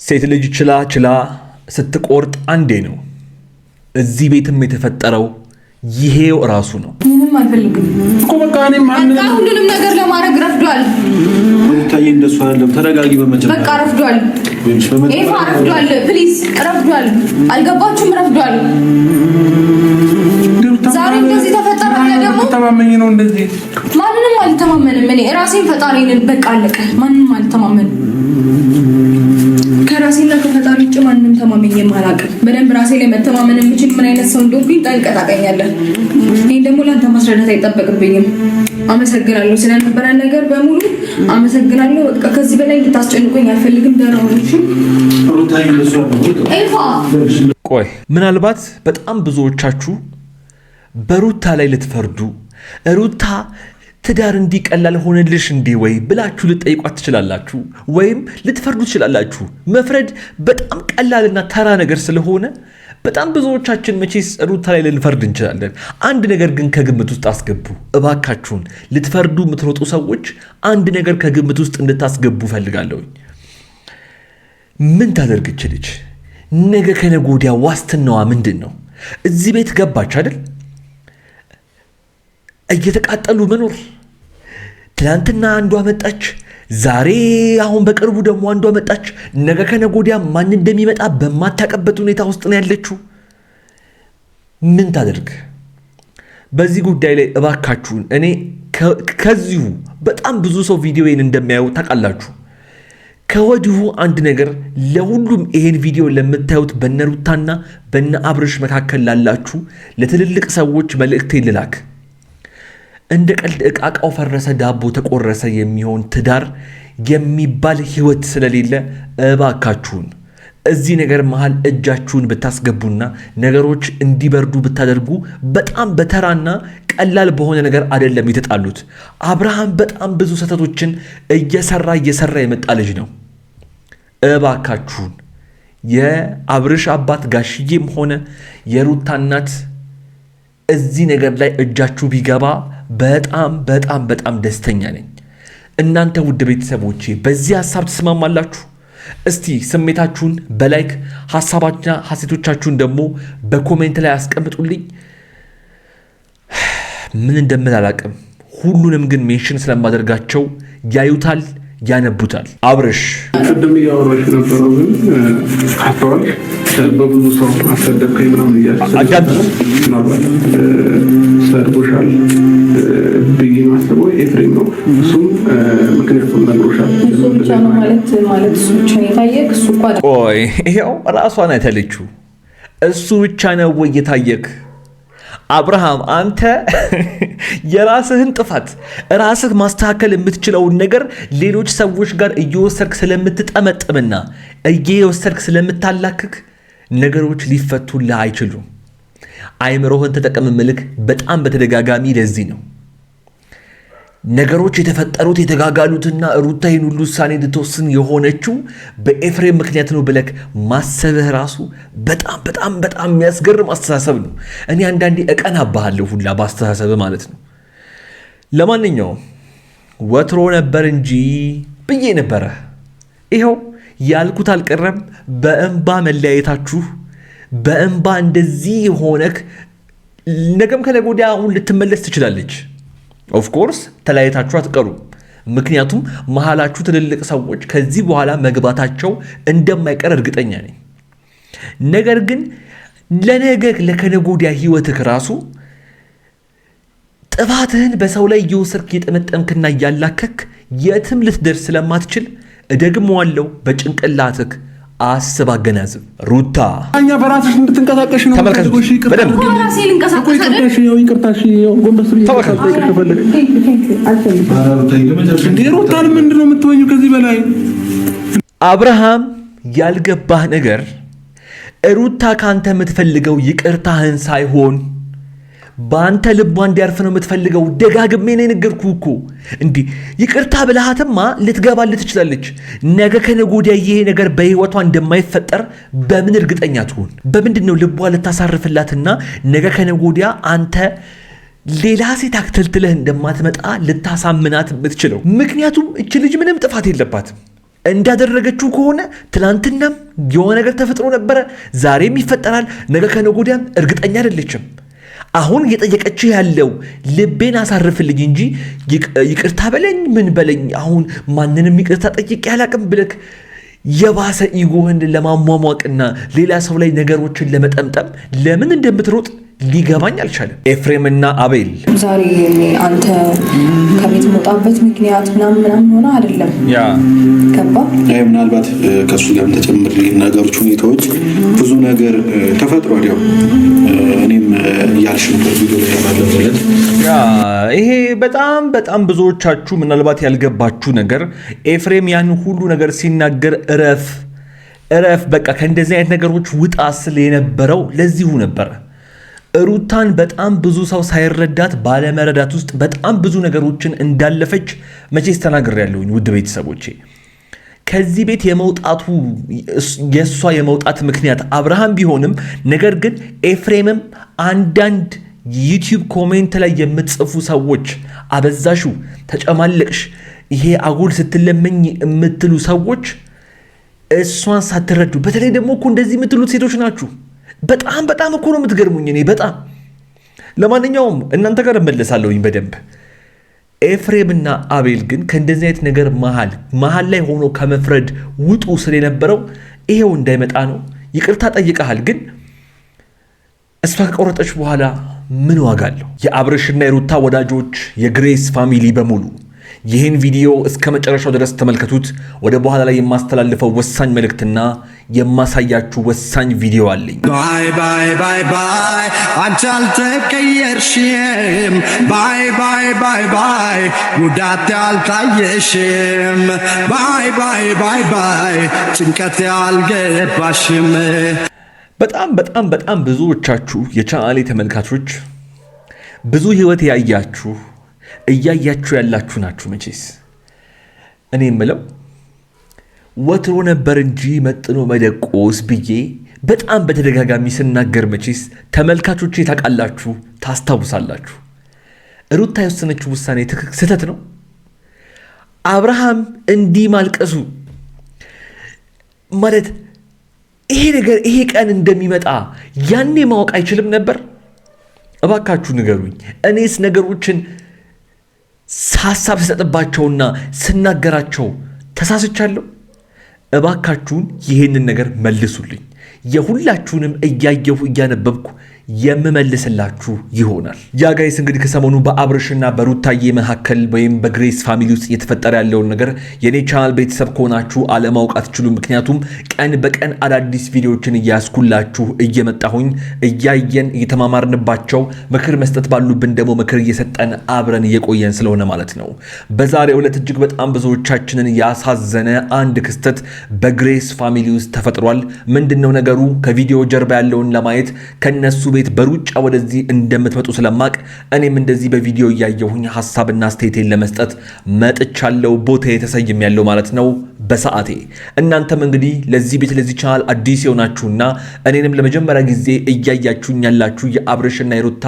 ሴት ልጅ ችላ ስትቆርጥ አንዴ ነው። እዚህ ቤትም የተፈጠረው ይሄው ራሱ ነው። ምንም አልፈልግም እኮ በቃ ሁሉንም ነገር ለማድረግ ረፍዷል። ሩታዬ እንደሱ አይደለም። ተረጋጊ። በመጀመሪያ በቃ ረፍዷል። ኤፋ ረፍዷል። ፕሊዝ ረፍዷል። አልገባችሁም? ረፍዷል። ዛሬ እንደዚህ ተፈጠረ። ደግሞ ተማመኝ ነው እንደዚህ። ማንንም አልተማመንም። እኔ ራሴን ፈጣሪን በቃ አለቀ። ማንንም አልተማመንም። ከራሴና ከፈጣሪ ውጭ ማንንም ተማመኝም አላውቅም። በደንብ ራሴ ላይ መተማመን የምችል ምን አይነት ሰው እንደሆንኩኝ ጠንቅቀህ ታውቃለህ። እኔ ደግሞ ለአንተ ማስረዳት አይጠበቅብኝም። አመሰግናለሁ ስለነበረ ነገር በሙሉ አመሰግናለሁ። በቃ ከዚህ በላይ ልታስጨንቁኝ አልፈልግም። ደራውሽ ቆይ ምናልባት በጣም ብዙዎቻችሁ በሩታ ላይ ልትፈርዱ ሩታ ትዳር እንዲቀላል ሆነልሽ እንዴ ወይ ብላችሁ ልትጠይቋት ትችላላችሁ፣ ወይም ልትፈርዱ ትችላላችሁ። መፍረድ በጣም ቀላልና ተራ ነገር ስለሆነ በጣም ብዙዎቻችን መቼስ ሩታ ላይ ልንፈርድ እንችላለን። አንድ ነገር ግን ከግምት ውስጥ አስገቡ እባካችሁን። ልትፈርዱ የምትሮጡ ሰዎች አንድ ነገር ከግምት ውስጥ እንድታስገቡ ፈልጋለሁ። ምን ታደርግ ልጅ? ነገ ከነገ ወዲያ ዋስትናዋ ምንድን ነው? እዚህ ቤት ገባች አይደል? እየተቃጠሉ መኖር። ትናንትና አንዷ መጣች፣ ዛሬ አሁን በቅርቡ ደግሞ አንዷ መጣች። ነገ ከነገ ወዲያ ማን እንደሚመጣ በማታውቅበት ሁኔታ ውስጥ ነው ያለችው። ምን ታደርግ? በዚህ ጉዳይ ላይ እባካችሁን እኔ ከዚሁ በጣም ብዙ ሰው ቪዲዮዬን እንደሚያዩ ታውቃላችሁ። ከወዲሁ አንድ ነገር ለሁሉም ይሄን ቪዲዮ ለምታዩት በነሩታና በነ አብርሽ መካከል ላላችሁ ለትልልቅ ሰዎች መልእክቴ ልላክ። እንደ ቀልድ ዕቃቃው ፈረሰ ዳቦ ተቆረሰ የሚሆን ትዳር የሚባል ህይወት ስለሌለ እባካችሁን እዚህ ነገር መሃል እጃችሁን ብታስገቡና ነገሮች እንዲበርዱ ብታደርጉ። በጣም በተራና ቀላል በሆነ ነገር አይደለም የተጣሉት። አብርሃም በጣም ብዙ ስህተቶችን እየሰራ የመጣ ልጅ ነው። እባካችሁን የአብርሽ አባት ጋሽዬም ሆነ የሩታ እናት እዚህ ነገር ላይ እጃችሁ ቢገባ በጣም ደስተኛ ነኝ። እናንተ ውድ ቤተሰቦቼ በዚህ ሐሳብ ትስማማላችሁ? እስቲ ስሜታችሁን በላይክ ሐሳባችሁና ሐሴቶቻችሁን ደግሞ በኮሜንት ላይ አስቀምጡልኝ። ምን እንደምን አላቅም። ሁሉንም ግን ሜንሽን ስለማደርጋቸው ያዩታል፣ ያነቡታል። አብርሽ ቅድም እያወራሽ ነበረው ግን አስተዋል በብዙ ሰው አሰደብከኝ ምናምን እያልኩ ሰርቦሻል ብዬ ማስበው ኤፍሬም ነው። እሱም ምክንያቱም ነግሮሻል። እሱ ብቻ ነው ማለት እሱ ብቻ ነው የታየክ? እሱ እኮ ቆይ ይኸው ራሷን አይተለችው። እሱ ብቻ ነው ወይ የታየክ? አብርሃም አንተ የራስህን ጥፋት ራስህ ማስተካከል የምትችለውን ነገር ሌሎች ሰዎች ጋር እየወሰድክ ስለምትጠመጥምና እየወሰድክ ስለምታላክክ ነገሮች ሊፈቱልህ አይችሉም። አይምሮህን ተጠቀም ምልክ በጣም በተደጋጋሚ ለዚህ ነው ነገሮች የተፈጠሩት የተጋጋሉትና ሩታይን ሁሉ ውሳኔ እንድትወስን የሆነችው በኤፍሬም ምክንያት ነው ብለክ ማሰብህ ራሱ በጣም የሚያስገርም አስተሳሰብ ነው። እኔ አንዳንዴ እቀናብሃለሁ ሁላ በአስተሳሰብህ ማለት ነው። ለማንኛውም ወትሮ ነበር እንጂ ብዬ ነበረ። ይኸው ያልኩት አልቀረም። በእንባ መለያየታችሁ በእንባ እንደዚህ ሆነክ ነገም ከነገ ወዲያ አሁን ልትመለስ ትችላለች። ኦፍኮርስ ተለያይታችሁ አትቀሩም። ምክንያቱም መሃላችሁ ትልልቅ ሰዎች ከዚህ በኋላ መግባታቸው እንደማይቀር እርግጠኛ ነኝ። ነገር ግን ለነገ ለከነገ ወዲያ ህይወትህ ራሱ ጥፋትህን በሰው ላይ እየወሰድክ እየጠመጠምክና እያላከክ የትም ልትደርስ ስለማትችል እደግመዋለሁ፣ በጭንቅላትህ አስብ፣ አገናዝብ። ሩታ እኛ በራስሽ እንድትንቀሳቀሽ ነው። ተመልካቾች በደንብ ራሴ ልንቀሳቀስ ይቅርታሽ ጎንበስ ብዬ ሩታን ምንድን ነው የምትወኙ? ከዚህ በላይ አብርሃም ያልገባህ ነገር ሩታ ካንተ የምትፈልገው ይቅርታህን ሳይሆን በአንተ ልቧ እንዲያርፍ ነው የምትፈልገው። ደጋግሜ ነው የነገርኩህ እኮ። እንዲህ ይቅርታ ብልሃትማ ልትገባልህ ትችላለች። ነገ ከነገ ወዲያ ይሄ ነገር በህይወቷ እንደማይፈጠር በምን እርግጠኛ ትሆን? በምንድን ነው ልቧ ልታሳርፍላትና ነገ ከነገ ወዲያ አንተ ሌላ ሴት አክተልትለህ እንደማትመጣ ልታሳምናት የምትችለው? ምክንያቱም እች ልጅ ምንም ጥፋት የለባትም። እንዳደረገችው ከሆነ ትላንትናም የሆነ ነገር ተፈጥሮ ነበረ፣ ዛሬም ይፈጠራል፣ ነገ ከነገ ወዲያም እርግጠኛ አይደለችም። አሁን እየጠየቀችህ ያለው ልቤን አሳርፍልኝ እንጂ ይቅርታ በለኝ ምን በለኝ አሁን ማንንም ይቅርታ ጠይቄ አላቅም ብለክ የባሰ ኢጎህን ለማሟሟቅና ሌላ ሰው ላይ ነገሮችን ለመጠምጠም ለምን እንደምትሮጥ ሊገባኝ አልቻለም። ኤፍሬምና አቤል ዛሬ አንተ ከቤት መውጣበት ምክንያት ምናምን ሆነ አይደለም ገባ። ምናልባት ከሱ ጋር ተጨምር ነገሮች ሁኔታዎች ብዙ ነገር ተፈጥሯል። ያው እኔም ያልሽበት ቪዲዮ ላይ ያባለበት ይሄ በጣም ብዙዎቻችሁ ምናልባት ያልገባችሁ ነገር ኤፍሬም ያን ሁሉ ነገር ሲናገር እረፍ በቃ ከእንደዚህ አይነት ነገሮች ውጣ ስል የነበረው ለዚሁ ነበረ። ሩታን በጣም ብዙ ሰው ሳይረዳት ባለመረዳት ውስጥ በጣም ብዙ ነገሮችን እንዳለፈች መቼስ ተናግሬያለሁኝ። ውድ ቤተሰቦቼ ከዚህ ቤት የእሷ የመውጣት ምክንያት አብርሃም ቢሆንም ነገር ግን ኤፍሬምም አንዳንድ ዩቲዩብ ኮሜንት ላይ የምትጽፉ ሰዎች አበዛሹ፣ ተጨማለቅሽ፣ ይሄ አጉል ስትለመኝ የምትሉ ሰዎች እሷን ሳትረዱ በተለይ ደግሞ እኮ እንደዚህ የምትሉት ሴቶች ናችሁ። በጣም እኮ ነው የምትገርሙኝ። እኔ በጣም ለማንኛውም እናንተ ጋር እመለሳለሁኝ በደንብ። ኤፍሬምና አቤል ግን ከእንደዚህ አይነት ነገር መሃል ላይ ሆኖ ከመፍረድ ውጡ ስለነበረው ይሄው እንዳይመጣ ነው። ይቅርታ ጠይቀሃል፣ ግን እሷ ከቆረጠች በኋላ ምን ዋጋ አለው? የአብርሽና የሩታ ወዳጆች፣ የግሬስ ፋሚሊ በሙሉ ይህን ቪዲዮ እስከ መጨረሻው ድረስ ተመልከቱት። ወደ በኋላ ላይ የማስተላልፈው ወሳኝ መልእክትና የማሳያችሁ ወሳኝ ቪዲዮ አለኝ። ባይ ባይ ባይ ባይ አንቺ አልተቀየርሽም። ባይ ባይ ባይ ባይ ጉዳት አልታየሽም። ባይ ባይ ባይ ባይ ጭንቀት አልገባሽም። በጣም ብዙዎቻችሁ የቻናሌ ተመልካቾች ብዙ ህይወት እያያችሁ ያላችሁ ናችሁ። መቼስ እኔ የምለው ወትሮ ነበር እንጂ መጥኖ መደቆስ ብዬ በጣም በተደጋጋሚ ስናገር መቼስ ተመልካቾቼ ታውቃላችሁ፣ ታስታውሳላችሁ። ሩታ የወሰነችው ውሳኔ ስህተት ነው። አብርሃም እንዲህ ማልቀሱ ማለት ይሄ ቀን እንደሚመጣ ያኔ ማወቅ አይችልም ነበር? እባካችሁ ንገሩኝ። እኔስ ነገሮችን ሀሳብ ስሰጥባቸውና ስናገራቸው ተሳስቻለሁ? እባካችሁን ይህንን ነገር መልሱልኝ። የሁላችሁንም እያየሁ እያነበብኩ የምመልስላችሁ ይሆናል። ያ ጋይስ እንግዲህ ከሰሞኑ በአብርሽና በሩታዬ መካከል ወይም በግሬስ ፋሚሊ ውስጥ እየተፈጠረ ያለውን ነገር የኔ ቻናል ቤተሰብ ከሆናችሁ አለማወቅ አትችሉም። ምክንያቱም ቀን በቀን አዳዲስ ቪዲዮዎችን እያስኩላችሁ እየመጣሁኝ እያየን እየተማማርንባቸው ምክር መስጠት ባሉብን ደግሞ ምክር እየሰጠን አብረን እየቆየን ስለሆነ ማለት ነው። በዛሬው ዕለት እጅግ በጣም ብዙዎቻችንን ያሳዘነ አንድ ክስተት በግሬስ ፋሚሊ ውስጥ ተፈጥሯል። ምንድነው ነገሩ? ከቪዲዮ ጀርባ ያለውን ለማየት ከነሱ ቤት በሩጫ ወደዚህ እንደምትመጡ ስለማቅ እኔም እንደዚህ በቪዲዮ እያየሁኝ ሐሳብና አስተያየቴን ለመስጠት መጥቻለሁ። ቦታ የተሰየም ያለው ማለት ነው በሰዓቴ። እናንተም እንግዲህ ለዚህ ቤት ለዚህ ቻናል አዲስ የሆናችሁና እኔንም ለመጀመሪያ ጊዜ እያያችሁኝ ያላችሁ የአብርሽና የሩታ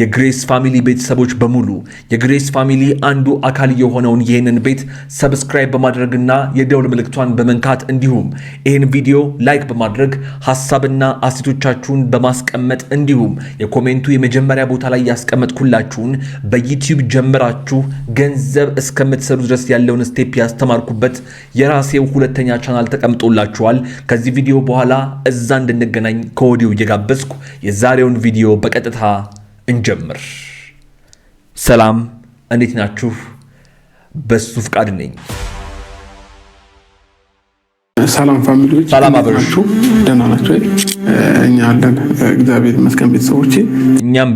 የግሬስ ፋሚሊ ቤተሰቦች በሙሉ የግሬስ ፋሚሊ አንዱ አካል የሆነውን ይህንን ቤት ሰብስክራይብ በማድረግና የደውል ምልክቷን በመንካት እንዲሁም ይህን ቪዲዮ ላይክ በማድረግ ሐሳብና አስተያየቶቻችሁን በማስቀመጥ እንዲሁም የኮሜንቱ የመጀመሪያ ቦታ ላይ ያስቀመጥኩላችሁን በዩቲዩብ ጀምራችሁ ገንዘብ እስከምትሰሩ ድረስ ያለውን ስቴፕ ያስተማርኩበት የራሴው ሁለተኛ ቻናል ተቀምጦላችኋል። ከዚህ ቪዲዮ በኋላ እዛ እንድንገናኝ ከወዲሁ እየጋበዝኩ የዛሬውን ቪዲዮ በቀጥታ እንጀምር። ሰላም፣ እንዴት ናችሁ? በሱ ፍቃድ ነኝ። ሰላም ፋሚሊዎች፣ ሰላም አብራችሁ ደህና ናችሁ? እኛ አለን እግዚአብሔር ይመስገን። ቤተሰቦቼ እኛም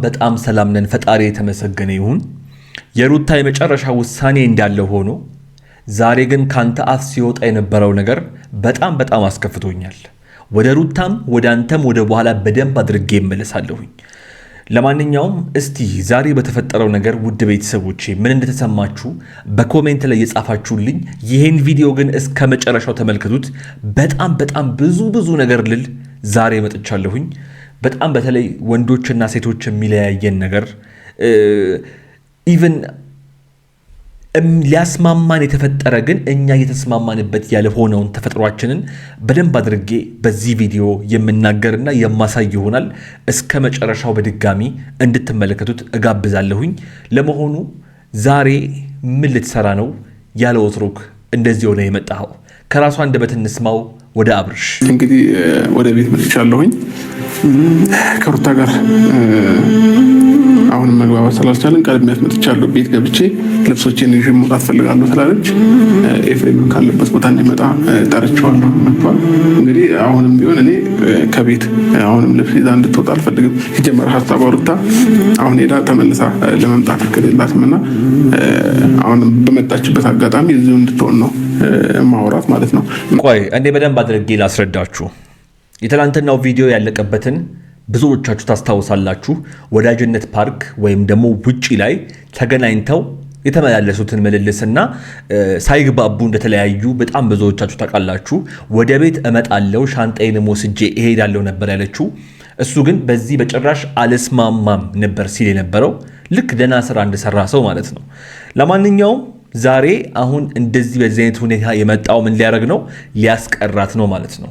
በጣም ሰላም ነን። ፈጣሪ የተመሰገነ ይሁን። የሩታ የመጨረሻ ውሳኔ እንዳለ ሆኖ ዛሬ ግን ካንተ አፍ ሲወጣ የነበረው ነገር በጣም አስከፍቶኛል። ወደ ሩታም ወደ አንተም ወደ በኋላ በደንብ አድርጌ እመለሳለሁኝ። ለማንኛውም እስቲ ዛሬ በተፈጠረው ነገር ውድ ቤተሰቦቼ ምን እንደተሰማችሁ በኮሜንት ላይ የጻፋችሁልኝ፣ ይህን ቪዲዮ ግን እስከ መጨረሻው ተመልከቱት። በጣም ብዙ ነገር ልል ዛሬ መጥቻለሁኝ። በጣም በተለይ ወንዶችና ሴቶች የሚለያየን ነገር ኢቭን ሊያስማማን የተፈጠረ ግን እኛ የተስማማንበት ያልሆነውን ተፈጥሯችንን በደንብ አድርጌ በዚህ ቪዲዮ የምናገርና የማሳይ ይሆናል። እስከ መጨረሻው በድጋሚ እንድትመለከቱት እጋብዛለሁኝ። ለመሆኑ ዛሬ ምን ልትሰራ ነው ያለ ወትሮክ እንደዚህ ሆነ የመጣኸው? ከራሷ አንደበት እንስማው። ወደ አብርሽ እንግዲህ ወደ ቤት መጥቻለሁኝ ከሩታ ጋር አሁን መግባባት ስላልቻለን ቀድሜያት መጥቻለሁ። ቤት ገብቼ ልብሶቼን ይዤ መውጣት ፈልጋለሁ ስላለች ኤፍሬምን ካለበት ቦታ እንዲመጣ ጠርቼዋለሁ። መጥቷል። እንግዲህ አሁንም ቢሆን እኔ ከቤት አሁንም ልብስ ይዛ እንድትወጣ አልፈልግም። ሲጀመር ሀሳቧ ሩታ አሁን ሄዳ ተመልሳ ለመምጣት እቅድ የላትም እና አሁንም በመጣችበት አጋጣሚ እዚሁ እንድትሆን ነው ማውራት ማለት ነው። ቆይ እኔ በደንብ አድርጌ ላስረዳችሁ። የትላንትናው ቪዲዮ ያለቀበትን ብዙዎቻችሁ ታስታውሳላችሁ። ወዳጅነት ፓርክ ወይም ደግሞ ውጪ ላይ ተገናኝተው የተመላለሱትን ምልልስና ሳይግባቡ እንደተለያዩ በጣም ብዙዎቻችሁ ታውቃላችሁ። ወደ ቤት እመጣለሁ ሻንጣዬን ወስጄ እሄዳለሁ ነበር ያለችው። እሱ ግን በዚህ በጭራሽ አልስማማም ነበር ሲል የነበረው። ልክ ደህና ስራ እንደሰራ ሰው ማለት ነው። ለማንኛውም ዛሬ አሁን እንደዚህ በዚህ አይነት ሁኔታ የመጣው ምን ሊያደርግ ነው? ሊያስቀራት ነው ማለት ነው።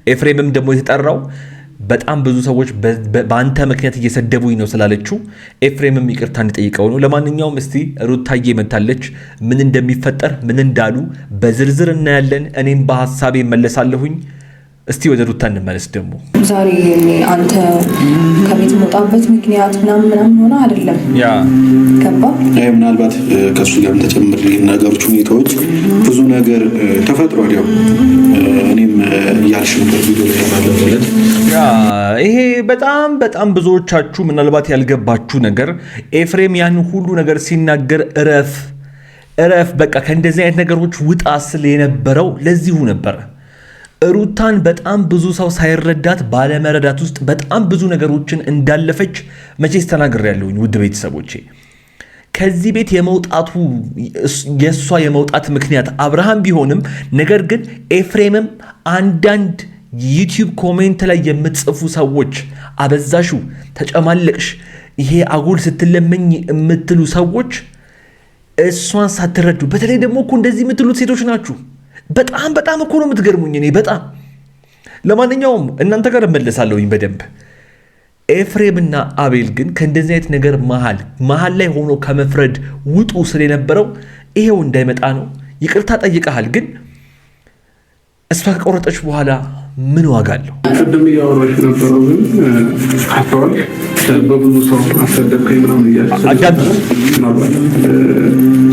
ኤፍሬምም ደግሞ የተጠራው በጣም ብዙ ሰዎች በአንተ ምክንያት እየሰደቡኝ ነው ስላለችው ኤፍሬምም ይቅርታ እንዲጠይቀው ነው። ለማንኛውም እስቲ ሩታዬ መታለች። ምን እንደሚፈጠር ምን እንዳሉ በዝርዝር እናያለን። እኔም በሐሳቤ መለሳለሁኝ። እስቲ ወደ ሩታ እንመለስ። ደግሞ ዛሬ አንተ ከቤት መውጣበት ምክንያት ምናምን ሆነ አይደለም ያ ገባ። ምናልባት ከሱ ጋር ተጨምር ነገሮች ሁኔታዎች ብዙ ነገር ተፈጥሯል። ያው እኔም ያልሽ ነበር ቪዲዮ ላይ ማለት ያ ይሄ በጣም ብዙዎቻችሁ ምናልባት ያልገባችሁ ነገር ኤፍሬም ያን ሁሉ ነገር ሲናገር እረፍ በቃ ከእንደዚህ አይነት ነገሮች ውጣ ስለ የነበረው ለዚሁ ነበር። ሩታን በጣም ብዙ ሰው ሳይረዳት ባለመረዳት ውስጥ በጣም ብዙ ነገሮችን እንዳለፈች መቼስ ተናግሬያለሁኝ። ውድ ቤተሰቦቼ ከዚህ ቤት የመውጣቱ የሷ የመውጣት ምክንያት አብርሃም ቢሆንም ነገር ግን ኤፍሬምም አንዳንድ ዩቲዩብ ኮሜንት ላይ የምትጽፉ ሰዎች አበዛሹ፣ ተጨማለቅሽ፣ ይሄ አጉል ስትለመኝ የምትሉ ሰዎች እሷን ሳትረዱ በተለይ ደግሞ እኮ እንደዚህ የምትሉት ሴቶች ናችሁ። በጣም እኮ ነው የምትገርሙኝ። እኔ በጣም ለማንኛውም እናንተ ጋር እመለሳለሁኝ በደንብ። ኤፍሬምና አቤል ግን ከእንደዚህ አይነት ነገር መሃል ላይ ሆኖ ከመፍረድ ውጡ ስለነበረው ይሄው እንዳይመጣ ነው። ይቅርታ ጠይቀሃል፣ ግን እሷ ከቆረጠች በኋላ ምን ዋጋ አለው? ቅድም እያወራሽ ነበረው ግን አስተዋል በብዙ ሰው አሰደብከኝ ምናምን እያልሽ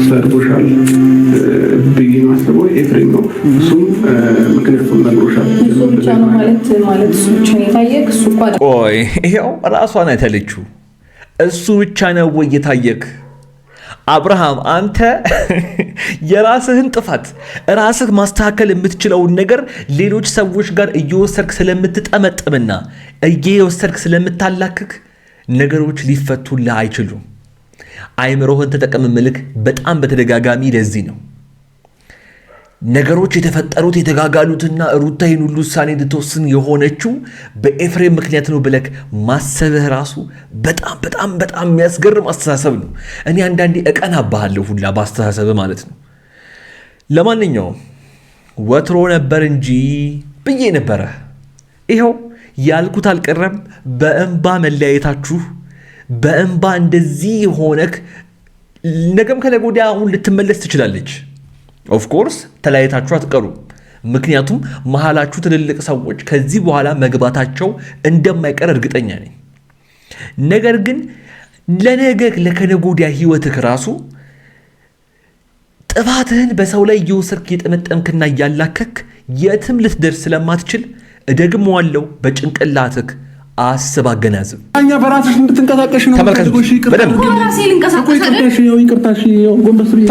ሰርቦሻል ብዬ ማስበው ኤፍሬም ነው። እሱም ምክንያቱም ነግሮሻል። እሱ ብቻ ነው ማለት እሱ ብቻ ነው የታየክ? እሱ እኮ ቆይ ይኸው ራሷን አይተለችው። እሱ ብቻ ነው ወይ የታየክ? አብርሃም አንተ የራስህን ጥፋት ራስህ ማስተካከል የምትችለውን ነገር ሌሎች ሰዎች ጋር እየወሰድክ ስለምትጠመጥምና እየወሰድክ ስለምታላክክ ነገሮች ሊፈቱልህ አይችሉም። አይምሮህን ተጠቀም ምልክ በጣም በተደጋጋሚ ለዚህ ነው ነገሮች የተፈጠሩት የተጋጋሉትና ሩታይን ሁሉ ውሳኔ እንድትወስን የሆነችው በኤፍሬም ምክንያት ነው ብለክ ማሰብህ ራሱ በጣም የሚያስገርም አስተሳሰብ ነው። እኔ አንዳንዴ እቀናብሃለሁ ሁላ በአስተሳሰብ ማለት ነው። ለማንኛውም ወትሮ ነበር እንጂ ብዬ ነበረ። ይኸው ያልኩት አልቀረም። በእንባ መለያየታችሁ በእንባ እንደዚህ ሆነክ ነገም ከነገ ወዲያ አሁን ልትመለስ ትችላለች። ኦፍኮርስ ተለያይታችሁ አትቀሩም። ምክንያቱም መሃላችሁ ትልልቅ ሰዎች ከዚህ በኋላ መግባታቸው እንደማይቀር እርግጠኛ ነኝ። ነገር ግን ለነገ ለከነገ ወዲያ ህይወትህ ራሱ ጥፋትህን በሰው ላይ እየወሰድክ እየጠመጠምክና እያላከክ የትም ልትደርስ ስለማትችል እደግመዋለሁ፣ በጭንቅላትህ አስብ፣ አገናዝብ። እኛ በራስሽ እንድትንቀሳቀሽ ነው። ተመልከቱ በደንብ ራሴ ልንቀሳቀስ ይቅርታሽ ጎንበስ ብዬ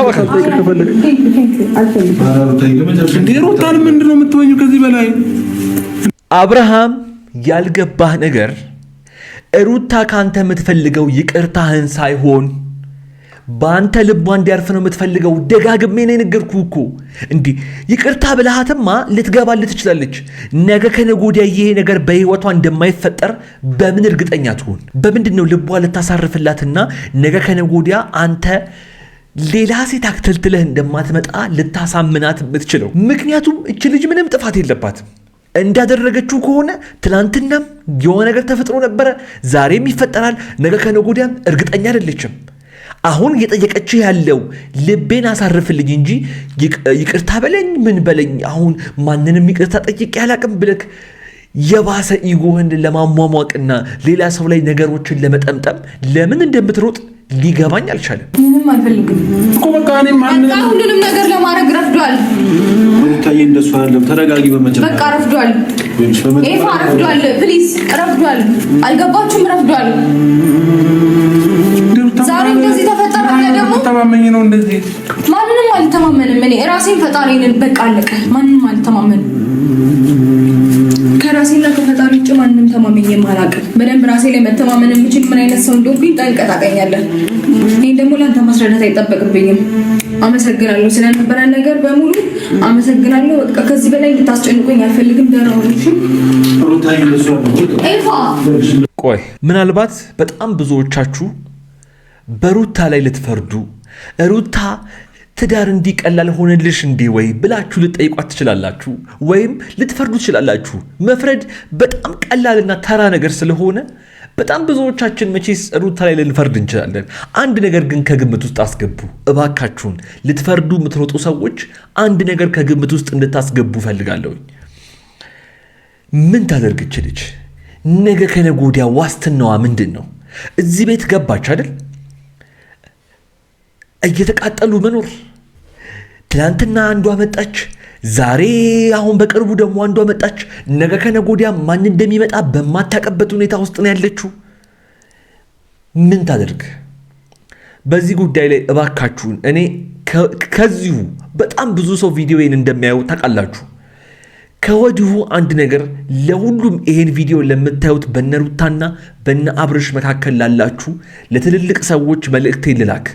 ሩታን ምንድን ነው የምትወኙ? ከዚህ በላይ አብርሃም ያልገባህ ነገር ሩታ ካንተ የምትፈልገው ይቅርታህን ሳይሆን በአንተ ልቧ እንዲያርፍ ነው የምትፈልገው። ደጋግሜ ነው የነገርኩህ እኮ። እንዲህ ይቅርታ ብልሃትማ ልትገባልህ ትችላለች። ነገ ከነገ ወዲያ ይሄ ነገር በህይወቷ እንደማይፈጠር በምን እርግጠኛ ትሆን? በምንድን ነው ልቧ ልታሳርፍላትና ነገ ከነገ ወዲያ አንተ ሌላ ሴት አክተልትለህ እንደማትመጣ ልታሳምናት የምትችለው። ምክንያቱም እች ልጅ ምንም ጥፋት የለባትም። እንዳደረገችው ከሆነ ትናንትናም የሆነ ነገር ተፈጥሮ ነበረ፣ ዛሬም ይፈጠራል፣ ነገ ከነገ ወዲያም እርግጠኛ አይደለችም። አሁን እየጠየቀችህ ያለው ልቤን አሳርፍልኝ እንጂ ይቅርታ በለኝ ምን በለኝ፣ አሁን ማንንም ይቅርታ ጠይቄ አላቅም ብለክ የባሰ ኢጎህን ለማሟሟቅና ሌላ ሰው ላይ ነገሮችን ለመጠምጠም ለምን እንደምትሮጥ ሊገባኝ አልቻለም። ምንም አልፈልግም እኮ በቃ ሁሉንም ነገር ለማድረግ ረፍዷል። ታዬ እንደሱ አይደለም። ተረጋጊ። በመጀመሪያ በቃ ረፍዷል። ኤፋ ረፍዷል። ፕሊዝ ረፍዷል። አልገባችሁም? ረፍዷል። ዛሬ እንደዚህ ተፈጠረ። ደግሞ ተማመኝ ነው እንደዚህ። ማንንም አልተማመንም። እኔ ራሴን ፈጣሪን በቃ አለቀ። ማንንም አልተማመንም። ከራሴና ከፈጣሪ ውጭ ማንንም ተማመኝም አላውቅም። በደንብ ራሴ ላይ መተማመን የምችል ምን አይነት ሰው እንደሆንኩኝ ጠንቅቀህ ታውቀኛለህ። ይሄን ደግሞ ለአንተ ማስረዳት አይጠበቅብኝም። አመሰግናለሁ ስለነበረን ነገር በሙሉ አመሰግናለሁ። በቃ ከዚህ በላይ ልታስጨንቁኝ አልፈልግም። ደህና ኤፋ። ቆይ ምናልባት በጣም ብዙዎቻችሁ በሩታ ላይ ልትፈርዱ ሩታ ትዳር እንዲቀላል ሆነልሽ እንዴ ወይ ብላችሁ ልትጠይቋት ትችላላችሁ፣ ወይም ልትፈርዱ ትችላላችሁ። መፍረድ በጣም ቀላልና ተራ ነገር ስለሆነ በጣም ብዙዎቻችን መቼስ ሩታ ላይ ልንፈርድ እንችላለን። አንድ ነገር ግን ከግምት ውስጥ አስገቡ እባካችሁን። ልትፈርዱ የምትሮጡ ሰዎች አንድ ነገር ከግምት ውስጥ እንድታስገቡ ፈልጋለሁ። ምን ታደርግች ልጅ? ነገ ከነገ ወዲያ ዋስትናዋ ምንድን ነው? እዚህ ቤት ገባች አይደል? እየተቃጠሉ መኖር። ትናንትና አንዷ መጣች፣ ዛሬ አሁን በቅርቡ ደግሞ አንዷ መጣች። ነገ ከነገ ወዲያ ማን እንደሚመጣ በማታውቅበት ሁኔታ ውስጥ ነው ያለችው። ምን ታደርግ? በዚህ ጉዳይ ላይ እባካችሁን እኔ ከዚሁ በጣም ብዙ ሰው ቪዲዮዬን እንደሚያዩ ታውቃላችሁ። ከወዲሁ አንድ ነገር ለሁሉም ይሄን ቪዲዮ ለምታዩት በነሩታና በነ አብርሽ መካከል ላላችሁ ለትልልቅ ሰዎች መልእክቴ ልላክ።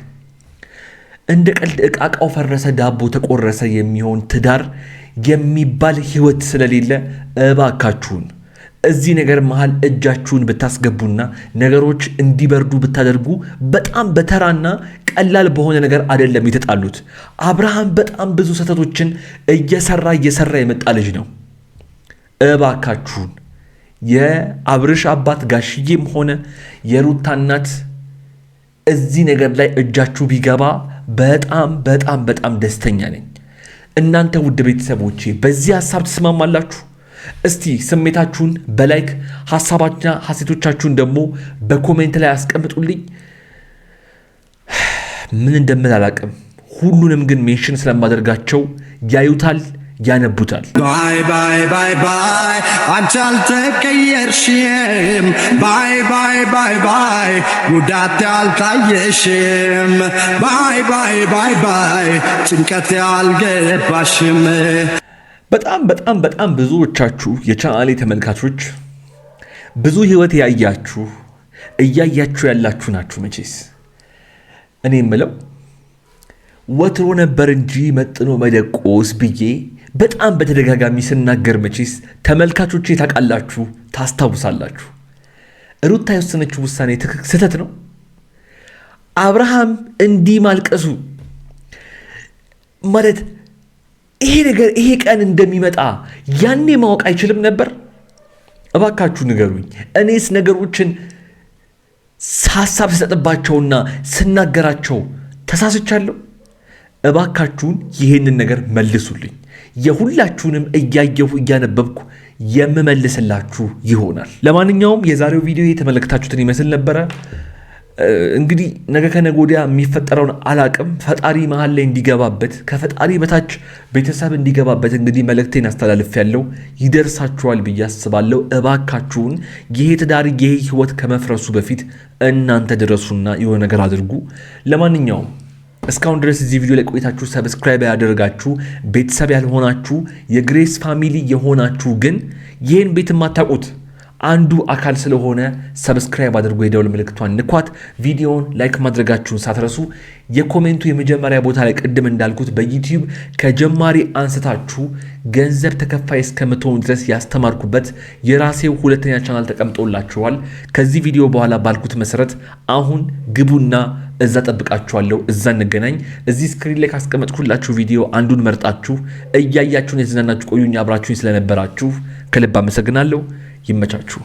እንደ ቀልድ ዕቃቃው ፈረሰ ዳቦ ተቆረሰ የሚሆን ትዳር የሚባል ህይወት ስለሌለ እባካችሁን እዚህ ነገር መሃል እጃችሁን ብታስገቡና ነገሮች እንዲበርዱ ብታደርጉ። በጣም በተራና ቀላል በሆነ ነገር አይደለም የተጣሉት። አብርሃም በጣም ብዙ ስህተቶችን እየሰራ የመጣ ልጅ ነው። እባካችሁን የአብርሽ አባት ጋሽዬም ሆነ የሩታ እናት እዚህ ነገር ላይ እጃችሁ ቢገባ በጣም በጣም በጣም ደስተኛ ነኝ። እናንተ ውድ ቤተሰቦቼ በዚህ ሐሳብ ትስማማላችሁ? እስቲ ስሜታችሁን በላይክ ሐሳባችሁና ሐሴቶቻችሁን ደግሞ በኮሜንት ላይ አስቀምጡልኝ። ምን እንደምል አላውቅም። ሁሉንም ግን ሜንሽን ስለማደርጋቸው ያዩታል፣ ያነቡታል። ባይ ባይ ባይ ባይ አንቺ አልተቀየርሽም። ባይ ባይ ባይ ባይ ጉዳት ያልታየሽም። ባይ ባይ ባይ ባይ ጭንቀት ያልገባሽም። በጣም በጣም በጣም ብዙዎቻችሁ የቻናሌ ተመልካቾች ብዙ ህይወት ያያችሁ እያያችሁ ያላችሁ ናችሁ። መቼስ እኔ የምለው ወትሮ ነበር እንጂ መጥኖ መደቆስ ብዬ በጣም በተደጋጋሚ ስናገር መቼስ ተመልካቾቼ ታውቃላችሁ፣ ታስታውሳላችሁ። ሩታ የወሰነችው ውሳኔ ስህተት ነው። አብርሃም እንዲህ ማልቀሱ ማለት ይሄ ቀን እንደሚመጣ ያኔ ማወቅ አይችልም ነበር? እባካችሁ ንገሩኝ። እኔስ ነገሮችን ሐሳብ ስሰጥባቸውና ስናገራቸው ተሳስቻለሁ? እባካችሁን ይሄንን ነገር መልሱልኝ። የሁላችሁንም እያየሁ እያነበብኩ የምመልስላችሁ ይሆናል። ለማንኛውም የዛሬው ቪዲዮ የተመለከታችሁትን ይመስል ነበረ። እንግዲህ ነገ ከነገ ወዲያ የሚፈጠረውን አላቅም። ፈጣሪ መሀል ላይ እንዲገባበት ከፈጣሪ በታች ቤተሰብ እንዲገባበት እንግዲህ መልእክቴን አስተላልፍ ያለው ይደርሳችኋል ብዬ አስባለሁ። እባካችሁን ይሄ ትዳር ይሄ ህይወት ከመፍረሱ በፊት እናንተ ድረሱና የሆነ ነገር አድርጉ። ለማንኛውም እስካሁን ድረስ እዚህ ቪዲዮ ላይ ቆይታችሁ ሰብስክራይብ ያደርጋችሁ ቤተሰብ ያልሆናችሁ የግሬስ ፋሚሊ የሆናችሁ ግን ይህን ቤት የማታውቁት አንዱ አካል ስለሆነ ሰብስክራይብ አድርጎ የደውል ምልክቷን ንኳት። ቪዲዮውን ላይክ ማድረጋችሁን ሳትረሱ የኮሜንቱ የመጀመሪያ ቦታ ላይ ቅድም እንዳልኩት በዩቲዩብ ከጀማሪ አንስታችሁ ገንዘብ ተከፋይ እስከምትሆኑ ድረስ ያስተማርኩበት የራሴው ሁለተኛ ቻናል ተቀምጦላችኋል። ከዚህ ቪዲዮ በኋላ ባልኩት መሰረት አሁን ግቡና እዛ ጠብቃችኋለሁ። እዛ እንገናኝ። እዚህ ስክሪን ላይ ካስቀመጥኩላችሁ ቪዲዮ አንዱን መርጣችሁ እያያችሁን የተዝናናችሁ ቆዩኝ። አብራችሁኝ ስለነበራችሁ ከልብ አመሰግናለሁ። ይመቻችሁ።